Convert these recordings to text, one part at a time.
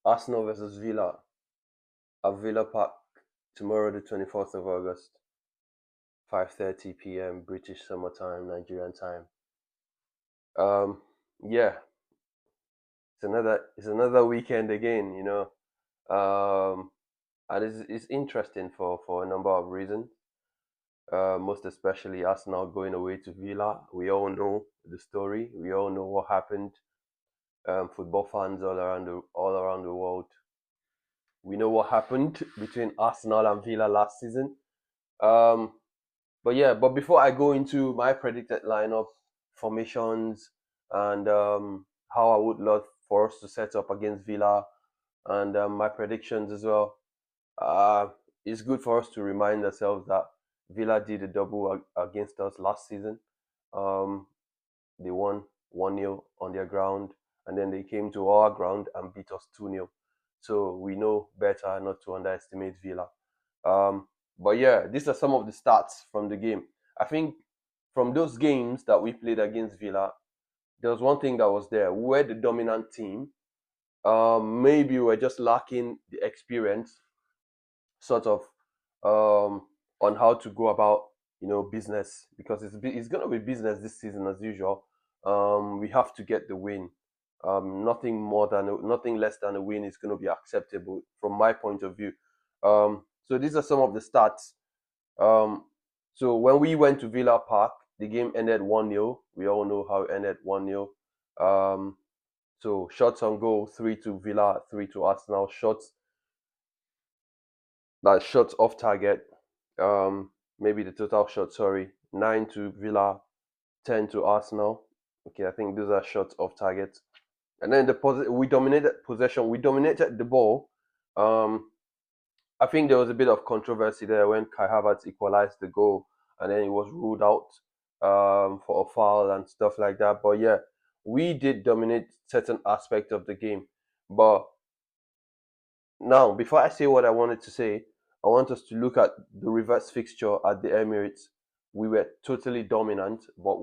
Arsenal versus Villa at Villa Park tomorrow, the 24th of August, 5:30 p.m. British Summer Time, Nigerian time. Um, yeah, it's another weekend again, and it's interesting for a number of reasons. Most especially Arsenal going away to Villa. We all know the story. We all know what happened. Football fans all around the world, we know what happened between Arsenal and Villa last season. Um, but before I go into my predicted lineup, formations, and how I would love for us to set up against Villa, and my predictions as well, uh, it's good for us to remind ourselves that Villa did a double against us last season. Um, they won 1-0 on their ground, and then they came to our ground and beat us 2-0. So we know better not to underestimate Villa. Um, but yeah, these are some of the stats from the game. I think from those games that we played against Villa, there was one thing that was there. We were the dominant team. Maybe we were just lacking the experience, sort of, on how to go about, business, because it's gonna be business this season as usual. We have to get the win. Nothing less than a win is gonna be acceptable from my point of view. So these are some of the stats. Um, so when we went to Villa Park, the game ended 1-0. We all know how it ended 1-0. Um, so shots on goal, 3 to Villa, 3 to Arsenal. Shots off target, maybe the total shots, sorry, 9 to Villa, 10 to Arsenal. Okay, I think those are shots off target. And then we dominated possession. We dominated the ball. Um, I think there was a bit of controversy there when Kai Havertz equalized the goal, and then he was ruled out for a foul and stuff like that. But yeah, we did dominate certain aspect of the game. But now, before I say what I wanted to say, I want us to look at the reverse fixture at the Emirates. We were totally dominant, but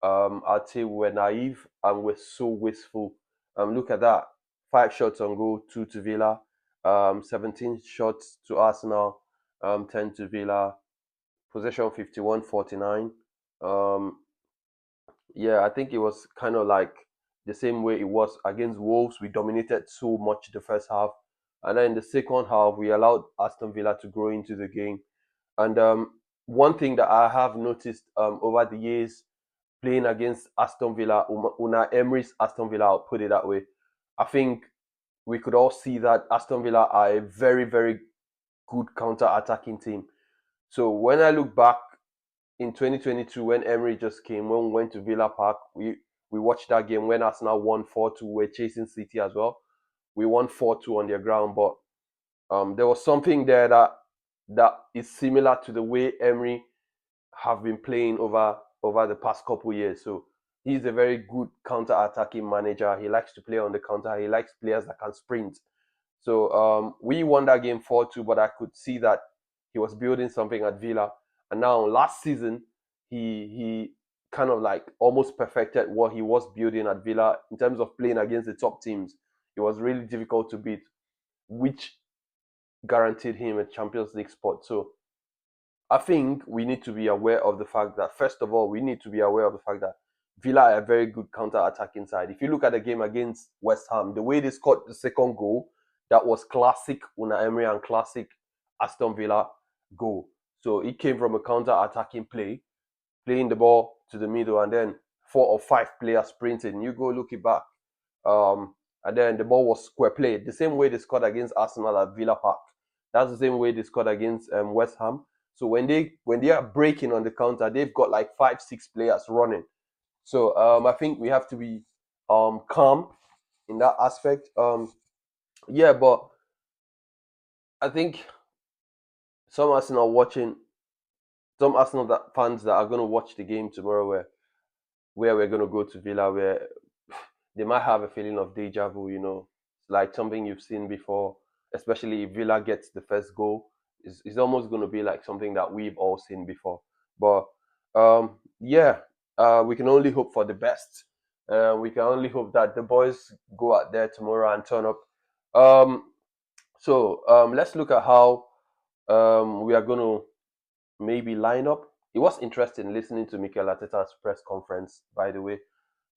I'd say we were naive and we're so wasteful. Look at that: 5 shots on goal, 2 to Villa. 17 shots to Arsenal, 10 to Villa. Possession 51-49. Um, yeah, I think it was kind of like the same way it was against Wolves. We dominated so much the first half, and then in the second half, we allowed Aston Villa to grow into the game. And one thing that I have noticed over the years playing against Aston Villa, Una Emery's Aston Villa, I'll put it that way. I think we could all see that Aston Villa are a very, very good counter-attacking team. So when I look back in 2022, when Emery just came, when we went to Villa Park, we watched that game when Arsenal won 4-2. We're chasing City as well. We won 4-2 on their ground, but there was something there that is similar to the way Emery have been playing over the past couple years. So he's a very good counter-attacking manager. He likes to play on the counter. He likes players that can sprint. So we won that game 4-2, but I could see that he was building something at Villa. And now last season, he kind of like almost perfected what he was building at Villa in terms of playing against the top teams. It was really difficult to beat, which guaranteed him a Champions League spot. So I think we need to be aware of the fact that, first of all, we need to be aware of the fact that Villa are a very good counter-attacking side. If you look at the game against West Ham, the way they scored the second goal, that was classic Una Emery and classic Aston Villa goal. So it came from a counter-attacking play, playing the ball to the middle, and then 4 or 5 players sprinting. You go look it back. Um, and then the ball was square played, the same way they scored against Arsenal at Villa Park. That's the same way they scored against West Ham. So when they are breaking on the counter, they've got like 5, 6 players running. So I think we have to be calm in that aspect. Yeah, but I think some Arsenal watching, some Arsenal fans that are going to watch the game tomorrow, where we're going to go to Villa, where they might have a feeling of deja vu, like something you've seen before, especially if Villa gets the first goal. It's almost going to be like something that we've all seen before. But yeah, we can only hope for the best. We can only hope that the boys go out there tomorrow and turn up Um, let's look at how we are going to maybe line up. It was interesting listening to Mikel Arteta's press conference, by the way.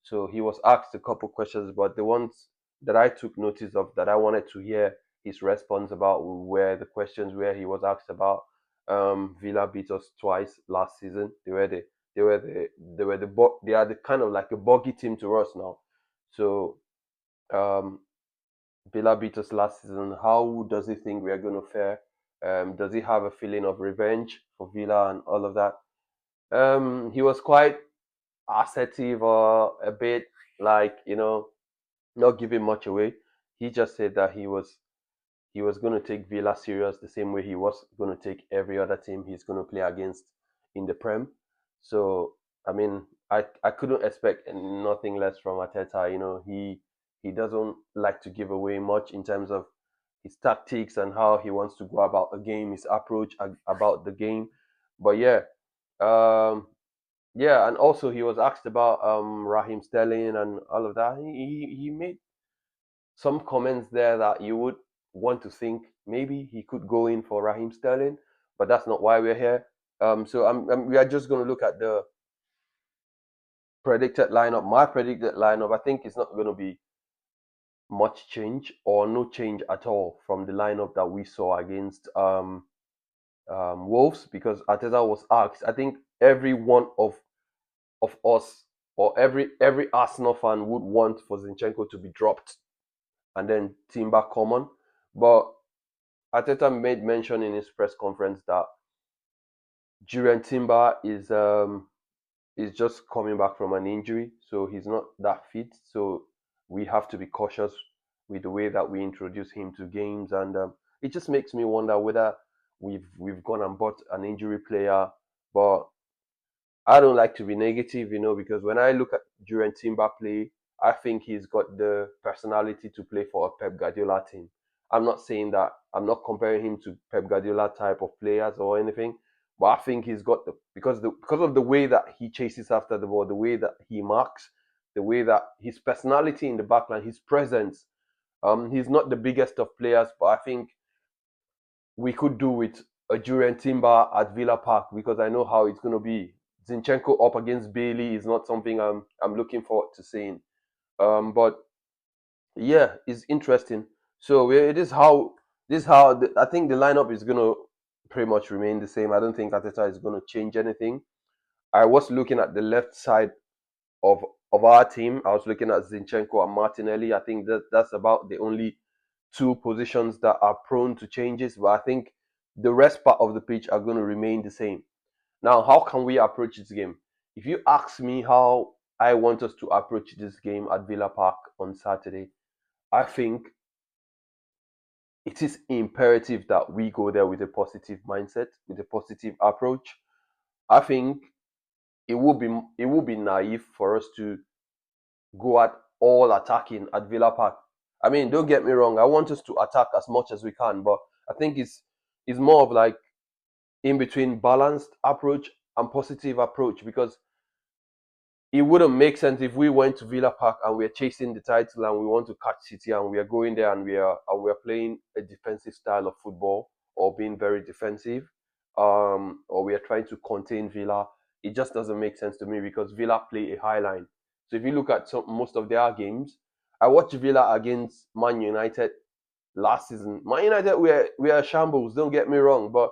So he was asked a couple questions, but the ones that I took notice of that I wanted to hear his response about were the questions where he was asked about Villa beat us twice last season. They are the kind of like a buggy team to us now. So um, Villa beat us last season. How does he think we are going to fare? Does he have a feeling of revenge for Villa and all of that? He was quite assertive or a bit like, not giving much away. He just said that he was going to take Villa serious the same way he was going to take every other team he's going to play against in the Prem. So I mean, I couldn't expect nothing less from Arteta. He doesn't like to give away much in terms of his tactics and how he wants to go about a game, his approach about the game. But um, yeah, and also he was asked about Raheem Sterling and all of that. He made some comments there that you would want to think maybe he could go in for Raheem Sterling, but that's not why we're here. We are just going to look at the predicted lineup. My predicted lineup, I think it's not going to be much change or no change at all from the lineup that we saw against Wolves, because Arteta was asked. I think every one of us or every Arsenal fan would want for Zinchenko to be dropped and then Timber come on. But Arteta made mention in his press conference that Jurien Timber is just coming back from an injury, so he's not that fit. So we have to be cautious with the way that we introduce him to games, and it just makes me wonder whether we've gone and bought an injury player. But I don't like to be negative, because when I look at Jurien Timber play, I think he's got the personality to play for a Pep Guardiola team. I'm not saying that I'm not comparing him to Pep Guardiola type of players or anything, but I think he's got because of the way that he chases after the ball, the way that he marks, the way that his personality in the backline, his presence. He's not the biggest of players, but I think we could do with a Jurien Timber at Villa Park, because I know how it's going to be. Zinchenko up against Bailey is not something I'm looking forward to seeing. But yeah, it's interesting. So I think the lineup is going to pretty much remain the same. I don't think Arteta is going to change anything. I was looking at the left side of of our team. I was looking at Zinchenko and Martinelli. I think that's about the only two positions that are prone to changes. But I think the rest part of the pitch are going to remain the same. Now, how can we approach this game? If you ask me how I want us to approach this game at Villa Park on Saturday, I think it is imperative that we go there with a positive mindset, with a positive approach. I think it would be naive for us to go at all attacking at Villa Park. I mean, don't get me wrong. I want us to attack as much as we can, but I think it's more of like in between balanced approach and positive approach, because it wouldn't make sense if we went to Villa Park and we're chasing the title and we want to catch City and we are going there and we are playing a defensive style of football or being very defensive, or we are trying to contain Villa. It just doesn't make sense to me because Villa play a high line. So if you look at most of their games, I watched Villa against Man United last season. Man United were shambles. Don't get me wrong, but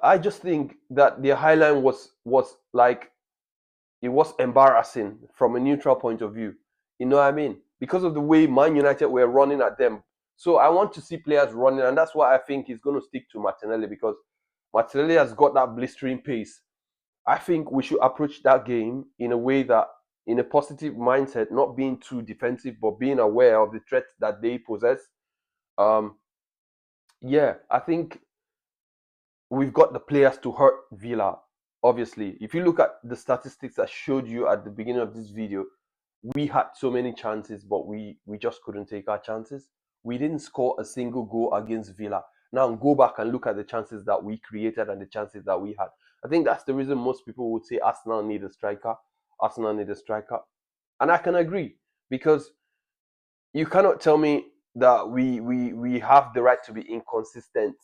I just think that their high line was like it was embarrassing from a neutral point of view. You know what I mean? Because of the way Man United were running at them. So I want to see players running, and that's why I think he's going to stick to Martinelli, because Martinelli has got that blistering pace. I think we should approach that game in a way that, in a positive mindset, not being too defensive, but being aware of the threats that they possess. Um, yeah, I think we've got the players to hurt Villa. Obviously, if you look at the statistics I showed you at the beginning of this video, we had so many chances, but we just couldn't take our chances. We didn't score a single goal against Villa. Now go back and look at the chances that we created and the chances that we had. I think that's the reason most people would say Arsenal need a striker. Arsenal need a striker. And I can agree, because you cannot tell me that we have the right to be inconsistent,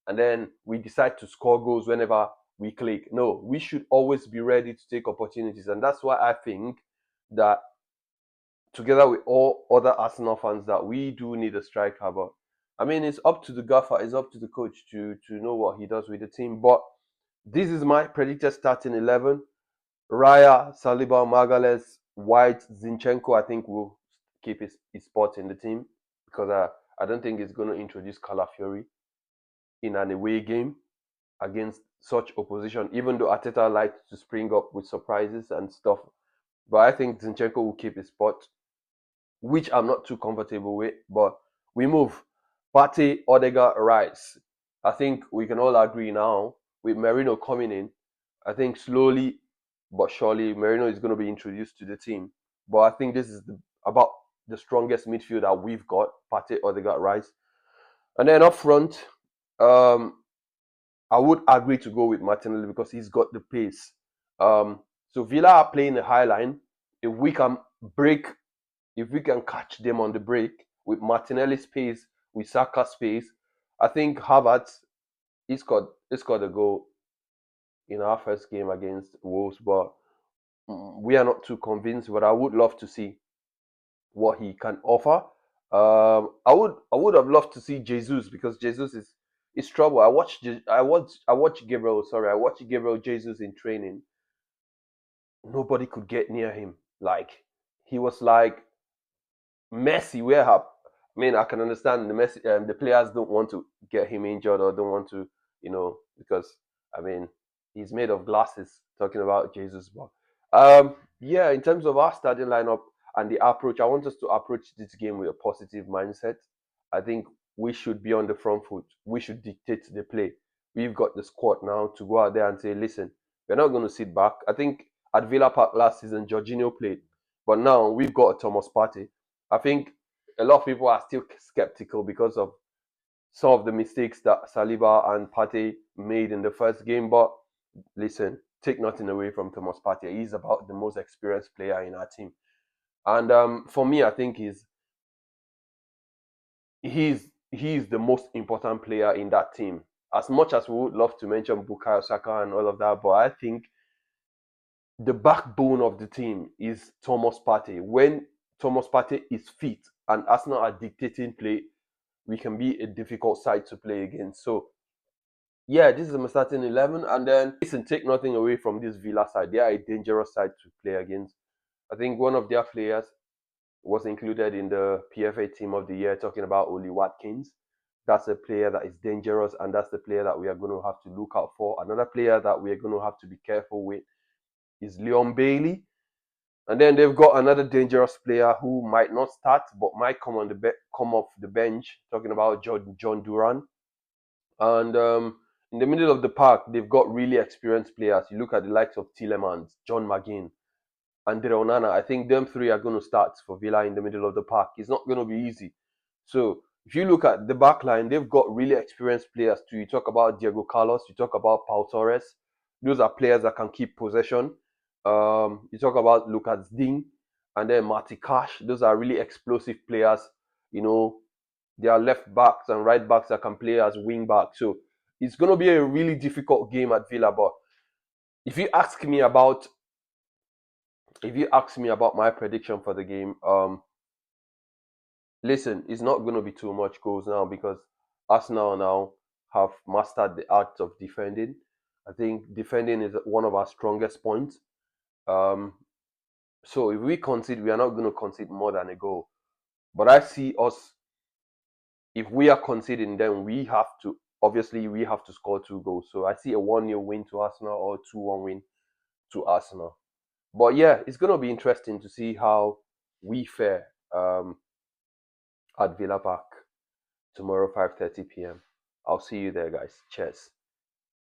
and then we decide to score goals whenever we click. No, we should always be ready to take opportunities, and that's why I think that together with all other Arsenal fans that we do need a striker. But I mean, it's up to the gaffer, it's up to the coach to know what he does with the team. But this is my predicted starting 11. Raya, Saliba, Magalhaes, White, Zinchenko, I think will keep his spot in the team because I don't think he's going to introduce Calafiori in an away game against such opposition, even though Arteta likes to spring up with surprises and stuff. But I think Zinchenko will keep his spot, which I'm not too comfortable with. But we move. Partey, Odegaard, Rice. I think we can all agree now with Merino coming in. I think slowly but surely Merino is going to be introduced to the team. But I think this is about the strongest midfield that we've got. Partey, Odegaard, Rice. And then up front, I would agree to go with Martinelli because he's got the pace. So Villa are playing a high line. If we can break, if we can catch them on the break with Martinelli's pace, with Saka's pace, I think Havertz he scored a goal in our first game against Wolves, but we are not too convinced. But I would love to see what he can offer. I would have loved to see Jesus because Jesus is trouble. I watched Gabriel. Sorry, I watched Gabriel Jesus in training. Nobody could get near him. Like he was like Messi. Where have I mean, I can understand the players don't want to get him injured or don't want to, because I mean, he's made of glasses. Talking about Jesus, but yeah, in terms of our starting lineup and the approach, I want us to approach this game with a positive mindset. I think we should be on the front foot. We should dictate the play. We've got the squad now to go out there and say, listen, we're not going to sit back. I think at Villa Park last season, Jorginho played, but now we've got a Thomas Partey. I think a lot of people are still skeptical because of some of the mistakes that Saliba and Partey made in the first game. But listen, take nothing away from Thomas Partey. He's about the most experienced player in our team. And for me, I think he's the most important player in that team. As much as we would love to mention Bukayo Saka and all of that, but I think the backbone of the team is Thomas Partey. When Thomas Partey is fit and Arsenal are dictating play, we can be a difficult side to play against. So yeah, this is my starting 11. And then listen, take nothing away from this Villa side. They are a dangerous side to play against. I think one of their players was included in the PFA Team of the Year, talking about Oli Watkins. That's a player that is dangerous, and that's the player that we are going to have to look out for. Another player that we are going to have to be careful with is Leon Bailey. And then they've got another dangerous player who might not start, but might come off the bench. Talking about John Duran. And in the middle of the park, they've got really experienced players. You look at the likes of Tielemans, John McGinn, Andre Onana. I think them three are going to start for Villa in the middle of the park. It's not going to be easy. So if you look at the back line, they've got really experienced players too. You talk about Diego Carlos, you talk about Pau Torres. Those are players that can keep possession. You talk about Lucas Digne and then Marty Cash. Those are really explosive players. You know, they are left backs and right backs that can play as wing backs. So it's going to be a really difficult game at Villa. But if you ask me about my prediction for the game, listen, it's not going to be too much goals now because Arsenal now have mastered the art of defending. I think defending is one of our strongest points. Um, so if we concede, we are not going to concede more than a goal. But I see us, if we are conceding, then we have to score 2 goals. So I see a 1-0 win to Arsenal or 2-1 win to Arsenal. But yeah, it's going to be interesting to see how we fare at Villa Park tomorrow, 5:30 p.m. I'll see you there, guys. Cheers.